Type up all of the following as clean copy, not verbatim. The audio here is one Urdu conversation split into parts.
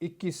21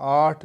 8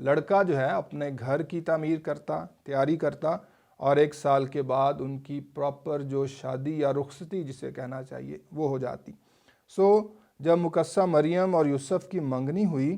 لڑکا جو ہے اپنے گھر کی تعمیر کرتا، تیاری کرتا، اور 1 سال کے بعد ان کی پراپر جو شادی یا رخصتی جسے کہنا چاہیے وہ ہو جاتی۔ جب مقدسہ مریم اور یوسف کی منگنی ہوئی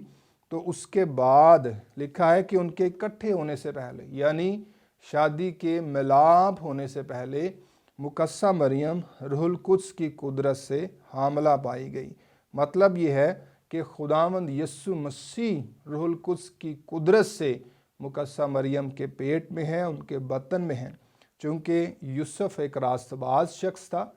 تو اس کے بعد لکھا ہے کہ ان کے اکٹھے ہونے سے پہلے، یعنی شادی کے ملاپ ہونے سے پہلے، مقدسہ مریم روح القدس کی قدرت سے حاملہ پائی گئی۔ مطلب یہ ہے کہ خداوند یسوع مسیح روح القدس کی قدرت سے مقدسہ مریم کے پیٹ میں ہیں، ان کے بطن میں ہیں۔ چونکہ یوسف ایک راست باز شخص تھا،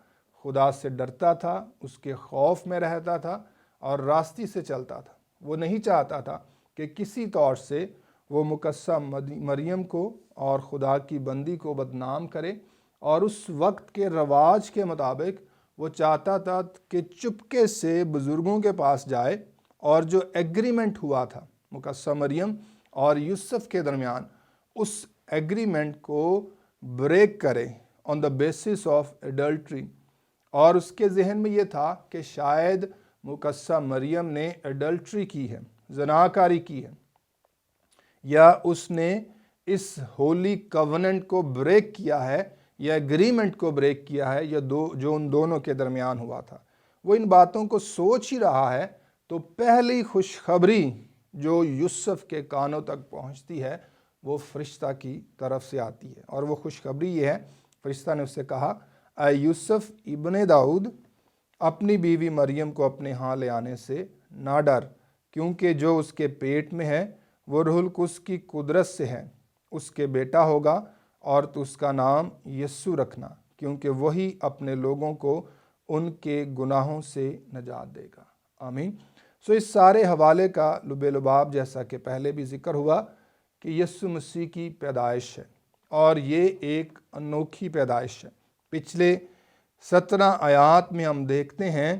خدا سے ڈرتا تھا، اس کے خوف میں رہتا تھا اور راستی سے چلتا تھا۔ وہ نہیں چاہتا تھا کہ کسی طور سے وہ مقدسہ مریم کو اور خدا کی بندی کو بدنام کرے، اور اس وقت کے رواج کے مطابق وہ چاہتا تھا کہ چپکے سے بزرگوں کے پاس جائے اور جو ایگریمنٹ ہوا تھا مقدسہ مریم اور یوسف کے درمیان، اس ایگریمنٹ کو بریک کرے آن دا بیسس آف ایڈلٹری۔ اور اس کے ذہن میں یہ تھا کہ شاید مقدسہ مریم نے ایڈلٹری کی ہے، زناکاری کی ہے، یا اس نے اس ہولی کوننٹ کو بریک کیا ہے، یا ایگریمنٹ کو بریک کیا ہے، یا جو ان دونوں کے درمیان ہوا تھا۔ وہ ان باتوں کو سوچ ہی رہا ہے تو پہلی خوشخبری جو یوسف کے کانوں تک پہنچتی ہے وہ فرشتہ کی طرف سے آتی ہے، اور وہ خوشخبری یہ ہے، فرشتہ نے اس سے کہا، اے یوسف ابن داؤد، اپنی بیوی مریم کو اپنے ہاں لے آنے سے نہ ڈر، کیونکہ جو اس کے پیٹ میں ہے وہ روح القدس کی قدرت سے ہے۔ اس کے بیٹا ہوگا اور تو اس کا نام یسوع رکھنا، کیونکہ وہی اپنے لوگوں کو ان کے گناہوں سے نجات دے گا۔ آمین۔ اس سارے حوالے کا لب لباب، جیسا کہ پہلے بھی ذکر ہوا، کہ یسوع مسیح کی پیدائش ہے، اور یہ ایک انوکھی پیدائش ہے۔ پچھلے 17 آیات میں ہم دیکھتے ہیں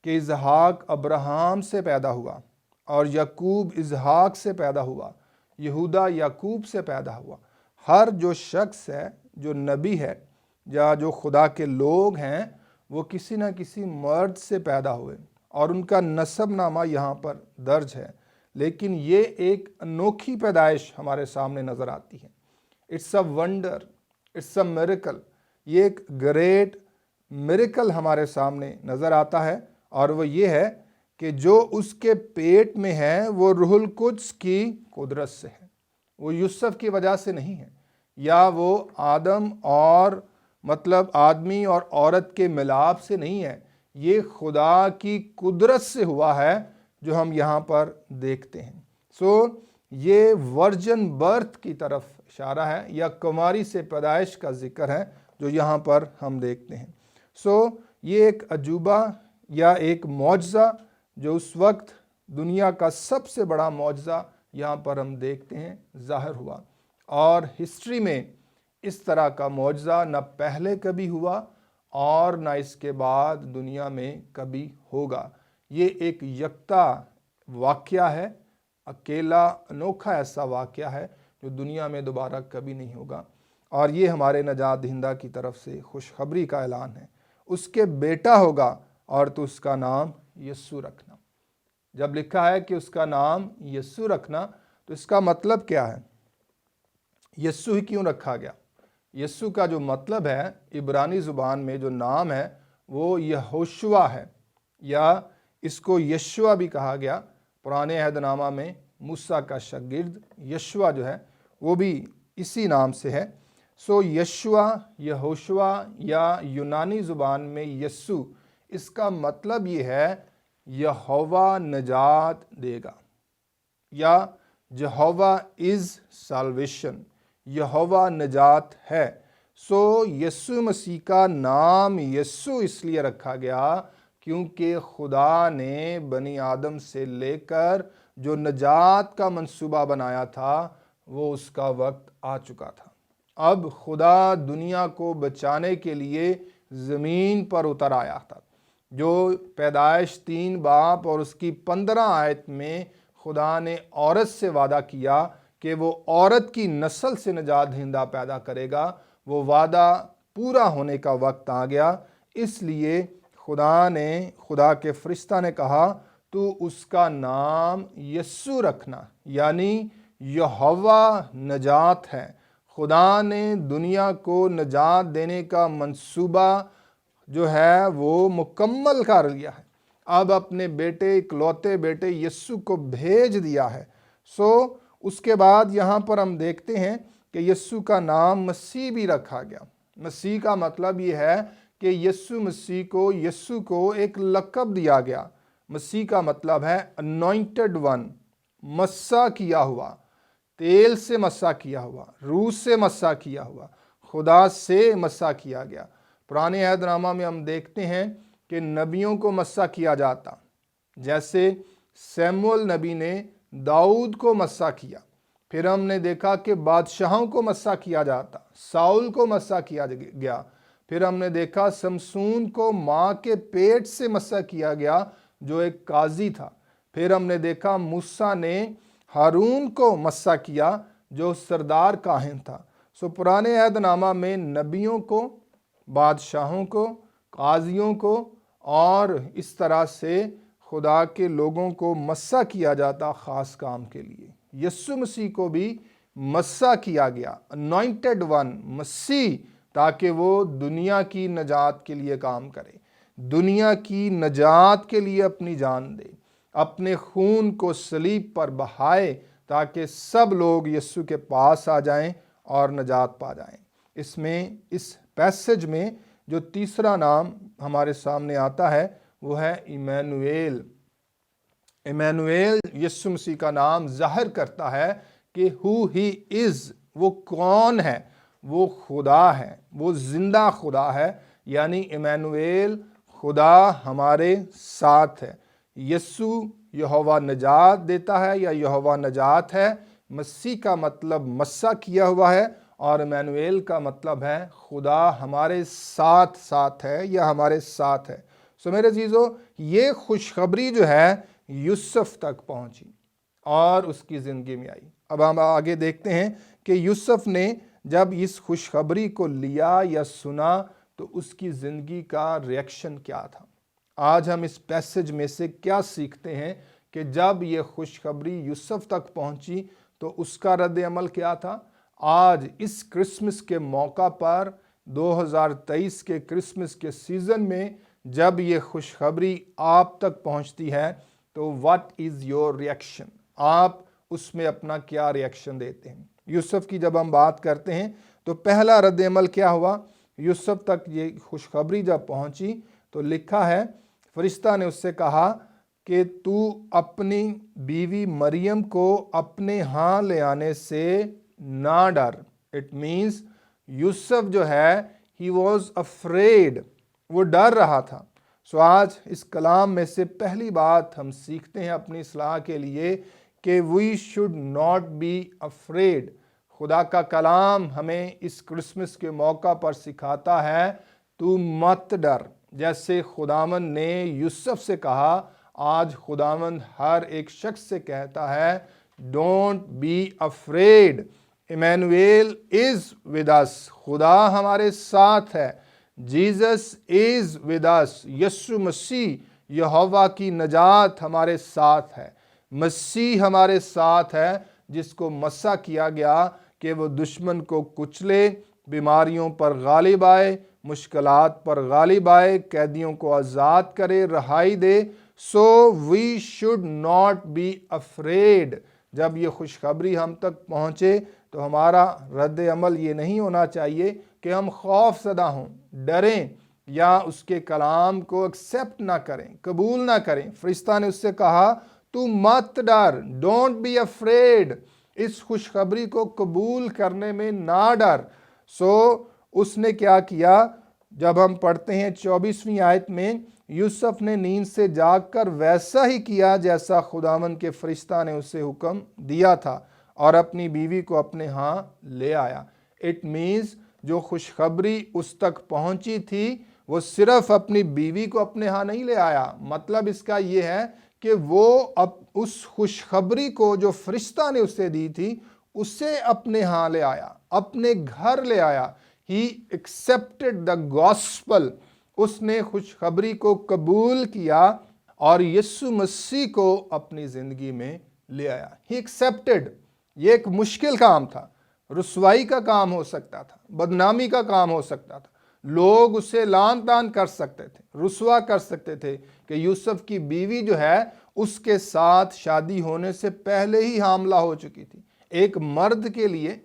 کہ اسحاق ابراہیم سے پیدا ہوا، اور یعقوب اسحاق سے پیدا ہوا، یہودا یعقوب سے پیدا ہوا۔ ہر جو شخص ہے، جو نبی ہے یا جو خدا کے لوگ ہیں، وہ کسی نہ کسی مرد سے پیدا ہوئے، اور ان کا نسب نامہ یہاں پر درج ہے۔ لیکن یہ ایک انوکھی پیدائش ہمارے سامنے نظر آتی ہے۔ It's a wonder, it's a miracle. یہ ایک گریٹ میریکل ہمارے سامنے نظر آتا ہے، اور وہ یہ ہے کہ جو اس کے پیٹ میں ہے وہ روح القدس کی قدرت سے ہے، وہ یوسف کی وجہ سے نہیں ہے، یا وہ آدمی اور عورت کے ملاپ سے نہیں ہے، یہ خدا کی قدرت سے ہوا ہے جو ہم یہاں پر دیکھتے ہیں۔ یہ ورجن برتھ کی طرف اشارہ ہے، یا کماری سے پیدائش کا ذکر ہے جو یہاں پر ہم دیکھتے ہیں۔ یہ ایک عجوبہ یا ایک معجزہ جو اس وقت دنیا کا سب سے بڑا معجزہ یہاں پر ہم دیکھتے ہیں ظاہر ہوا، اور ہسٹری میں اس طرح کا معجزہ نہ پہلے کبھی ہوا اور نہ اس کے بعد دنیا میں کبھی ہوگا۔ یہ ایک یکتا واقعہ ہے، اکیلا انوکھا ایسا واقعہ ہے جو دنیا میں دوبارہ کبھی نہیں ہوگا، اور یہ ہمارے نجات دہندہ کی طرف سے خوشخبری کا اعلان ہے۔ اس کے بیٹا ہوگا اور تو اس کا نام یسوع رکھنا۔ جب لکھا ہے کہ اس کا نام یسوع رکھنا، تو اس کا مطلب کیا ہے؟ یسوع ہی کیوں رکھا گیا؟ یسوع کا جو مطلب ہے عبرانی زبان میں جو نام ہے وہ یہوشوا ہے، یا اس کو یشوا بھی کہا گیا۔ پرانے عہد نامہ میں موسیٰ کا شاگرد یشوا جو ہے وہ بھی اسی نام سے ہے۔ یشوا، یہوشوا یا یونانی زبان میں یسوع، اس کا مطلب یہ ہے یہوہ نجات دے گا، یا یہوہ از سالویشن، یہوہ نجات ہے۔ یسوع مسیح کا نام یسوع اس لیے رکھا گیا کیونکہ خدا نے بنی آدم سے لے کر جو نجات کا منصوبہ بنایا تھا وہ اس کا وقت آ چکا تھا۔ اب خدا دنیا کو بچانے کے لیے زمین پر اتر آیا تھا۔ جو پیدائش 3 باب اور اس کی 15 آیت میں خدا نے عورت سے وعدہ کیا کہ وہ عورت کی نسل سے نجات دہندہ پیدا کرے گا، وہ وعدہ پورا ہونے کا وقت آ گیا۔ اس لیے خدا کے فرشتہ نے کہا تو اس کا نام یسوع رکھنا، یعنی یہوہ نجات ہے۔ خدا نے دنیا کو نجات دینے کا منصوبہ جو ہے وہ مکمل کر لیا ہے، اب اپنے بیٹے، اکلوتے بیٹے یسوع کو بھیج دیا ہے۔ اس کے بعد یہاں پر ہم دیکھتے ہیں کہ یسوع کا نام مسیح بھی رکھا گیا۔ مسیح کا مطلب یہ ہے کہ یسوع کو ایک لقب دیا گیا۔ مسیح کا مطلب ہے انوائنٹڈ ون، مسح کیا ہوا، تیل سے مسح کیا ہوا، روح سے مسح کیا ہوا، خدا سے مسح کیا گیا۔ پرانے عہد نامہ میں ہم دیکھتے ہیں کہ نبیوں کو مسح کیا جاتا، جیسے سیموئیل نبی نے داؤد کو مسح کیا۔ پھر ہم نے دیکھا کہ بادشاہوں کو مسح کیا جاتا، ساؤل کو مسح کیا گیا۔ پھر ہم نے دیکھا سمسون کو ماں کے پیٹ سے مسح کیا گیا، جو ایک قاضی تھا۔ پھر ہم نے دیکھا موسیٰ نے ہارون کو مسح کیا، جو سردار کاہن تھا۔ پرانے عہد نامہ میں نبیوں کو، بادشاہوں کو، قاضیوں کو اور اس طرح سے خدا کے لوگوں کو مسح کیا جاتا خاص کام کے لیے۔ یسوع مسیح کو بھی مسح کیا گیا، انوائنٹڈ ون، مسیح، تاکہ وہ دنیا کی نجات کے لیے کام کرے، دنیا کی نجات کے لیے اپنی جان دے، اپنے خون کو صلیب پر بہائے، تاکہ سب لوگ یسوع کے پاس آ جائیں اور نجات پا جائیں۔ اس پیسج میں جو تیسرا نام ہمارے سامنے آتا ہے وہ ہے ایمانویل۔ ایمانویل یسوع مسیح کا نام ظاہر کرتا ہے کہ who he is، وہ کون ہے، وہ خدا ہے، وہ زندہ خدا ہے، یعنی ایمانویل، خدا ہمارے ساتھ ہے۔ یسوع یہوہ نجات دیتا ہے یا یہوہ نجات ہے۔ مسیح کا مطلب مسح کیا ہوا ہے، اور ایمانویل کا مطلب ہے خدا ہمارے ساتھ ہے یا ہمارے ساتھ ہے۔ میرے عزیزو، یہ خوشخبری جو ہے یوسف تک پہنچی اور اس کی زندگی میں آئی۔ اب ہم آگے دیکھتے ہیں کہ یوسف نے جب اس خوشخبری کو لیا یا سنا تو اس کی زندگی کا ریئیکشن کیا تھا۔ آج ہم اس پیسج میں سے کیا سیکھتے ہیں کہ جب یہ خوشخبری یوسف تک پہنچی تو اس کا رد عمل کیا تھا۔ آج اس کرسمس کے موقع پر 2023 کے کرسمس کے سیزن میں جب یہ خوشخبری آپ تک پہنچتی ہے تو what is your reaction؟ آپ اس میں اپنا کیا ریئیکشن دیتے ہیں؟ یوسف کی جب ہم بات کرتے ہیں تو پہلا رد عمل کیا ہوا؟ یوسف تک یہ خوشخبری جب پہنچی تو لکھا ہے، فرشتہ نے اس سے کہا کہ تو اپنی بیوی مریم کو اپنے ہاں لے آنے سے نہ ڈر۔ اٹ مینس یوسف جو ہے he was afraid، وہ ڈر رہا تھا۔ آج اس کلام میں سے پہلی بات ہم سیکھتے ہیں اپنی اصلاح کے لیے کہ we should not be afraid۔ خدا کا کلام ہمیں اس کرسمس کے موقع پر سکھاتا ہے تو مت ڈر، جیسے خداوند نے یوسف سے کہا، آج خداوند ہر ایک شخص سے کہتا ہے don't be afraid, Emmanuel is with us, خدا ہمارے ساتھ ہے، جیزس از ود اس، یسوع مسیح یہوہ کی نجات ہمارے ساتھ ہے، مسیح ہمارے ساتھ ہے، جس کو مسح کیا گیا کہ وہ دشمن کو کچلے، بیماریوں پر غالب آئے، مشکلات پر غالب آئے، قیدیوں کو آزاد کرے، رہائی دے۔ we should not be afraid۔ جب یہ خوشخبری ہم تک پہنچے تو ہمارا رد عمل یہ نہیں ہونا چاہیے کہ ہم خوف زدہ ہوں، ڈریں یا اس کے کلام کو ایکسیپٹ نہ کریں، قبول نہ کریں۔ فرشتہ نے اس سے کہا تو مت ڈر، ڈونٹ بی افریڈ، اس خوشخبری کو قبول کرنے میں نہ ڈر۔ اس نے کیا کیا؟ جب ہم پڑھتے ہیں 24ویں آیت میں، یوسف نے نیند سے جاگ کر ویسا ہی کیا جیسا خداوند کے فرشتہ نے اسے حکم دیا تھا، اور اپنی بیوی کو اپنے ہاں لے آیا۔ اٹ مینز جو خوشخبری اس تک پہنچی تھی وہ صرف اپنی بیوی کو اپنے ہاں نہیں لے آیا، مطلب اس کا یہ ہے کہ وہ اس خوشخبری کو جو فرشتہ نے اسے دی تھی اسے اپنے ہاں لے آیا، اپنے گھر لے آیا۔ He accepted the gospel، اس نے خوشخبری کو قبول کیا اور یسوع مسیح کو اپنی زندگی میں لے آیا۔ He accepted، یہ ایک مشکل کام تھا، رسوائی کا کام ہو سکتا تھا، بدنامی کا کام ہو سکتا تھا، لوگ اسے لان تان کر سکتے تھے، رسوا کر سکتے تھے کہ یوسف کی بیوی جو ہے اس کے ساتھ شادی ہونے سے پہلے ہی حاملہ ہو چکی تھی۔ ایک مرد کے لیے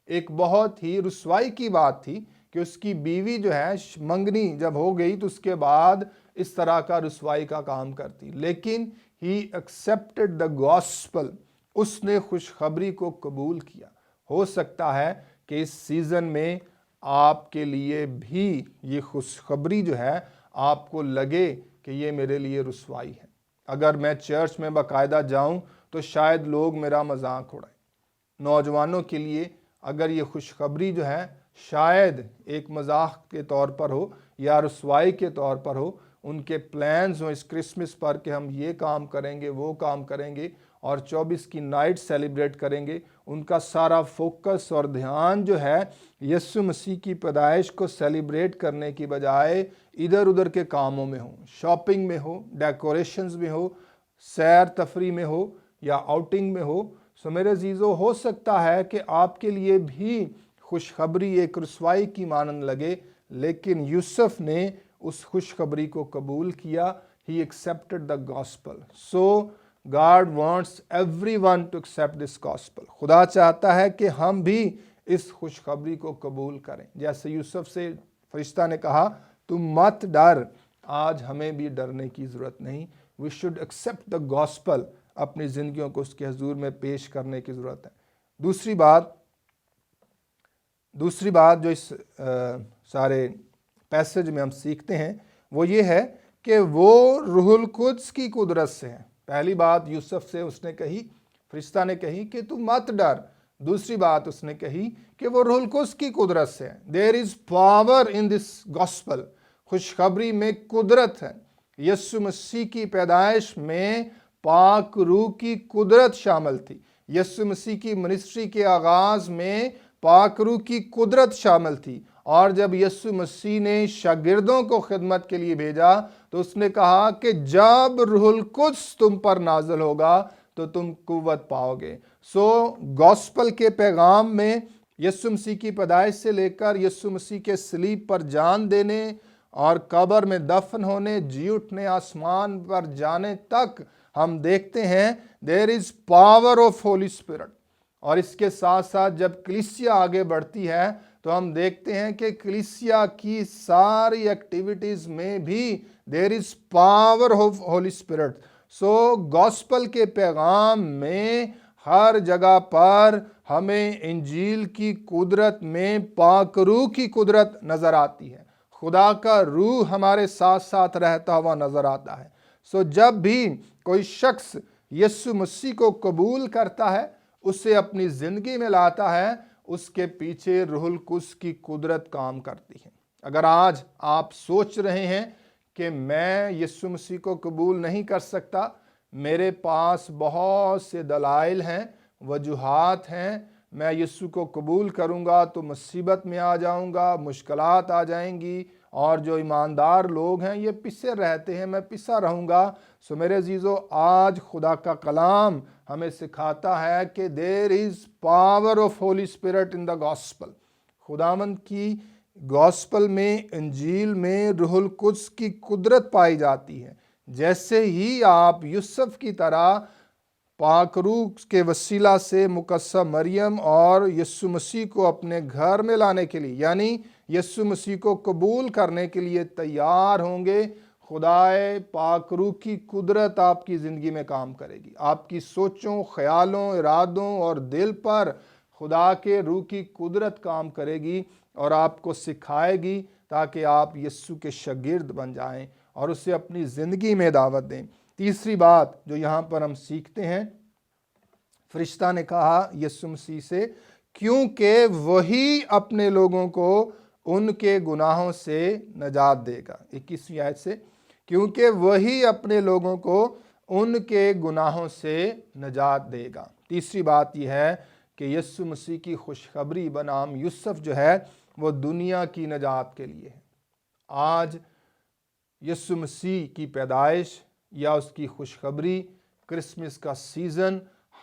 ایک بہت ہی رسوائی کی بات تھی کہ اس کی بیوی جو ہے منگنی جب ہو گئی تو اس کے بعد اس طرح کا رسوائی کا کام کرتی، لیکن ہی ایکسیپٹڈ دا گاسپل، اس نے خوشخبری کو قبول کیا۔ ہو سکتا ہے کہ اس سیزن میں آپ کے لیے بھی یہ خوشخبری جو ہے آپ کو لگے کہ یہ میرے لیے رسوائی ہے، اگر میں چرچ میں باقاعدہ جاؤں تو شاید لوگ میرا مذاق اڑائیں۔ نوجوانوں کے لیے اگر یہ خوشخبری جو ہے شاید ایک مذاق کے طور پر ہو یا رسوائی کے طور پر ہو، ان کے پلانز ہوں اس کرسمس پر کہ ہم یہ کام کریں گے، وہ کام کریں گے اور 24 کی نائٹ سیلیبریٹ کریں گے، ان کا سارا فوکس اور دھیان جو ہے یسوع مسیح کی پیدائش کو سیلیبریٹ کرنے کی بجائے ادھر ادھر کے کاموں میں ہو، شاپنگ میں ہو، ڈیکوریشنز میں ہو، سیر تفریح میں ہو یا آؤٹنگ میں ہو۔ سو میرے عزیزو، ہو سکتا ہے کہ آپ کے لیے بھی خوشخبری ایک رسوائی کی مانند لگے، لیکن یوسف نے اس خوشخبری کو قبول کیا۔ He accepted the gospel. So God wants everyone to accept this gospel. خدا چاہتا ہے کہ ہم بھی اس خوشخبری کو قبول کریں، جیسے یوسف سے فرشتہ نے کہا تم مت ڈر، آج ہمیں بھی ڈرنے کی ضرورت نہیں۔ We should accept the gospel، اپنی زندگیوں کو اس کے حضور میں پیش کرنے کی ضرورت ہے۔ دوسری بات جو اس سارے پیسج میں ہم سیکھتے ہیں وہ یہ ہے کہ وہ روح القدس کی قدرت سے ہیں۔ پہلی بات یوسف سے اس نے کہی، فرشتہ نے کہی کہ تو مت ڈر۔ دوسری بات اس نے کہی کہ وہ روح القدس کی قدرت سے ہے۔ There is power in this gospel، خوشخبری میں قدرت ہے۔ یسوع مسیح کی پیدائش میں پاک روح کی قدرت شامل تھی۔ یسوع مسیح کی منسٹری کے آغاز میں پاک روح کی قدرت شامل تھی، اور جب یسوع مسیح نے شاگردوں کو خدمت کے لیے بھیجا تو اس نے کہا کہ جب روح القدس تم پر نازل ہوگا تو تم قوت پاؤ گے۔ سو گاسپل کے پیغام میں یسوع مسیح کی پیدائش سے لے کر یسوع مسیح کے صلیب پر جان دینے اور قبر میں دفن ہونے، جی اٹھنے، آسمان پر جانے تک ہم دیکھتے ہیں there is power of Holy Spirit۔ اور اس کے ساتھ ساتھ جب کلیسیا آگے بڑھتی ہے تو ہم دیکھتے ہیں کہ کلیسیا کی ساری ایکٹیویٹیز میں بھی there is power of Holy Spirit۔ So gospel کے پیغام میں ہر جگہ پر ہمیں انجیل کی قدرت میں پاک روح کی قدرت نظر آتی ہے، خدا کا روح ہمارے ساتھ ساتھ رہتا ہوا نظر آتا ہے۔ سو جب بھی کوئی شخص یسوع مسیح کو قبول کرتا ہے، اسے اپنی زندگی میں لاتا ہے، اس کے پیچھے روح القدس کی قدرت کام کرتی ہے۔ اگر آج آپ سوچ رہے ہیں کہ میں یسوع مسیح کو قبول نہیں کر سکتا، میرے پاس بہت سے دلائل ہیں، وجوہات ہیں، میں یسوع کو قبول کروں گا تو مصیبت میں آ جاؤں گا، مشکلات آ جائیں گی، اور جو ایماندار لوگ ہیں یہ پسے رہتے ہیں، میں پسا رہوں گا۔ سو میرے عزیزو، آج خدا کا کلام ہمیں سکھاتا ہے کہ there is power of Holy Spirit in the gospel۔ خداوند کی گاسپل میں، انجیل میں روح القدس کی قدرت پائی جاتی ہے۔ جیسے ہی آپ یوسف کی طرح پاک روح کے وسیلہ سے مقدسہ مریم اور یسوع مسیح کو اپنے گھر میں لانے کے لیے، یعنی یسوع مسیح کو قبول کرنے کے لیے تیار ہوں گے، خدائے پاک روح کی قدرت آپ کی زندگی میں کام کرے گی۔ آپ کی سوچوں، خیالوں، ارادوں اور دل پر خدا کے روح کی قدرت کام کرے گی اور آپ کو سکھائے گی تاکہ آپ یسوع کے شاگرد بن جائیں اور اسے اپنی زندگی میں دعوت دیں۔ تیسری بات جو یہاں پر ہم سیکھتے ہیں، فرشتہ نے کہا یسوع مسیح سے کیونکہ وہی اپنے لوگوں کو ان کے گناہوں سے نجات دے گا۔ 21ویں آیت سے، کیونکہ وہی اپنے لوگوں کو ان کے گناہوں سے نجات دے گا۔ تیسری بات یہ ہے کہ یسوع مسیح کی خوشخبری بنام یوسف جو ہے وہ دنیا کی نجات کے لیے ہے۔ آج یسوع مسیح کی پیدائش یا اس کی خوشخبری، کرسمس کا سیزن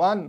1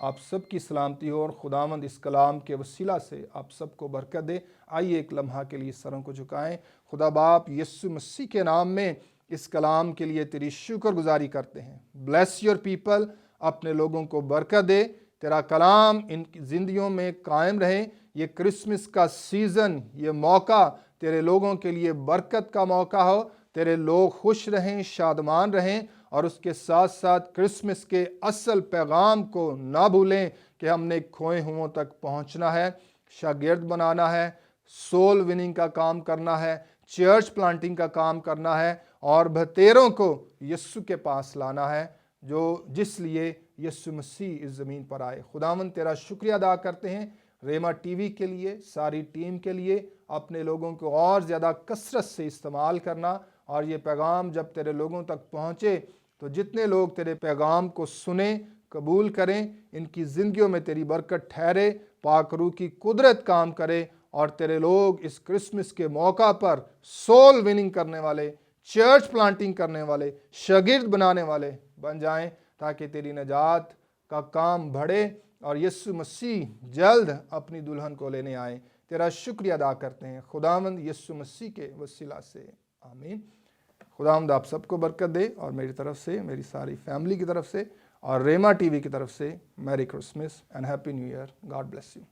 آپ سب کی سلامتی ہو اور خداوند اس کلام کے وسیلہ سے آپ سب کو برکت دے۔ آئیے ایک لمحہ کے لیے سروں کو جھکائیں۔ خدا باپ یسوع مسیح کے نام میں اس کلام کے لیے تیری شکر گزاری کرتے ہیں۔ بلیس یور پیپل، اپنے لوگوں کو برکت دے، تیرا کلام ان کی زندگیوں میں قائم رہے۔ یہ کرسمس کا سیزن، یہ موقع تیرے لوگوں کے لیے برکت کا موقع ہو، تیرے لوگ خوش رہیں، شادمان رہیں، اور اس کے ساتھ ساتھ کرسمس کے اصل پیغام کو نہ بھولیں کہ ہم نے کھوئے ہوں تک پہنچنا ہے، شاگرد بنانا ہے، سول وننگ کا کام کرنا ہے، چرچ پلانٹنگ کا کام کرنا ہے، اور بھتیروں کو یسوع کے پاس لانا ہے جس لیے یسوع مسیح اس زمین پر آئے۔ خداوند تیرا شکریہ ادا کرتے ہیں ریما ٹی وی کے لیے، ساری ٹیم کے لیے، اپنے لوگوں کو اور زیادہ کثرت سے استعمال کرنا، اور یہ پیغام جب تیرے لوگوں تک پہنچے تو جتنے لوگ تیرے پیغام کو سنیں، قبول کریں، ان کی زندگیوں میں تیری برکت ٹھہرے، پاک روح کی قدرت کام کرے، اور تیرے لوگ اس کرسمس کے موقع پر سول وننگ کرنے والے، چرچ پلانٹنگ کرنے والے، شاگرد بنانے والے بن جائیں، تاکہ تیری نجات کا کام بڑھے اور یسوع مسیح جلد اپنی دلہن کو لینے آئے۔ تیرا شکریہ ادا کرتے ہیں خداوند یسوع مسیح کے وسیلہ سے، آمین۔ خداوند آپ سب کو برکت دے، اور میری طرف سے، میری ساری فیملی کی طرف سے، اور ریما ٹی وی کی طرف سے merry Christmas and happy new year. God bless you.